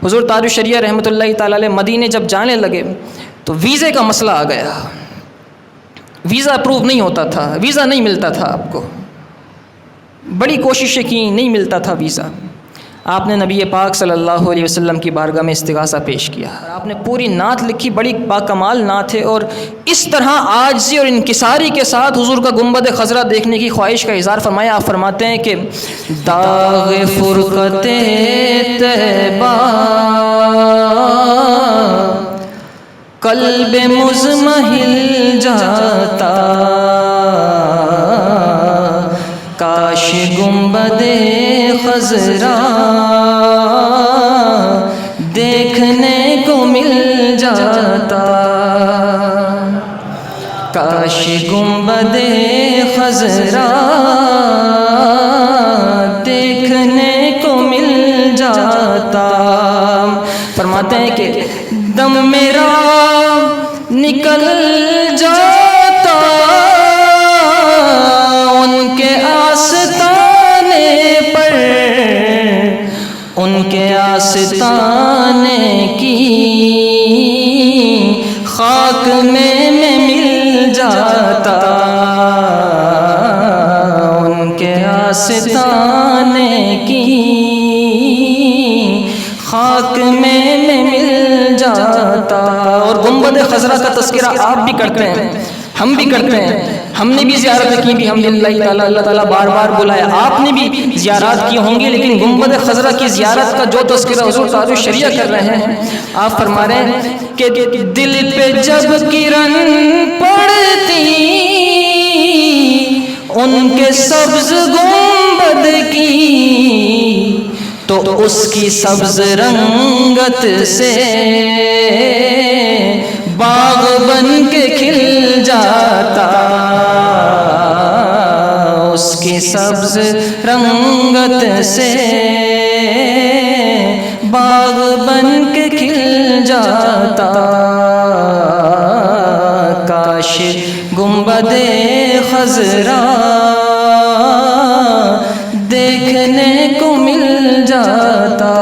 حضور تاج الشریعہ رحمۃ اللہ تعالیٰ علیہ مدینے جب جانے لگے تو ویزے کا مسئلہ آ گیا. ویزا اپروو نہیں ہوتا تھا، ویزا نہیں ملتا تھا. آپ کو بڑی کوششیں کی، نہیں ملتا تھا ویزا. آپ نے نبی پاک صلی اللہ علیہ وسلم کی بارگاہ میں استغاثہ پیش کیا. آپ نے پوری نعت لکھی، بڑی باکمال نعت ہے، اور اس طرح عاجزی اور انکساری کے ساتھ حضور کا گنبد خضرا دیکھنے کی خواہش کا اظہار فرمایا. آپ فرماتے ہیں کہ داغ فرقت طیبہ قلب مزمحل جاتا، کاش گنبد خضرا دیکھنے کو مل جاتا، کاش گنبد خضرا دیکھنے کو مل جاتا. فرماتے ہیں کہ دم میرا نکل جاتا ان کے آستانے پر، ان کے آستانے کی خاک میں مل جاتا، ان کے آستانے کی خاک میں مل جاتا. اور گنبد خضرا کا تذکرہ آپ بھی کرتے ہیں، ہم بھی کرتے ہیں. ہم نے بھی زیارت کی بھی، الحمدللہ تعالیٰ اللہ تعالیٰ بار بار بلایا. آپ نے بھی زیارات کی ہوں گی، لیکن گنبد خضرا کی زیارت کا جو تذکرہ حضور تاج الشریعہ کر رہے ہیں، آپ فرما رہے ہیں کہ دل پہ جب کرن پڑتی ان کے سبز گنبد کی، تو اس کی سبز رنگت سے باغ بن کے کھل جاتا، اس کی سبز رنگت سے باغ بن کے کھل جاتا، کاش گنبد خضرا دیکھنے کو مل جاتا.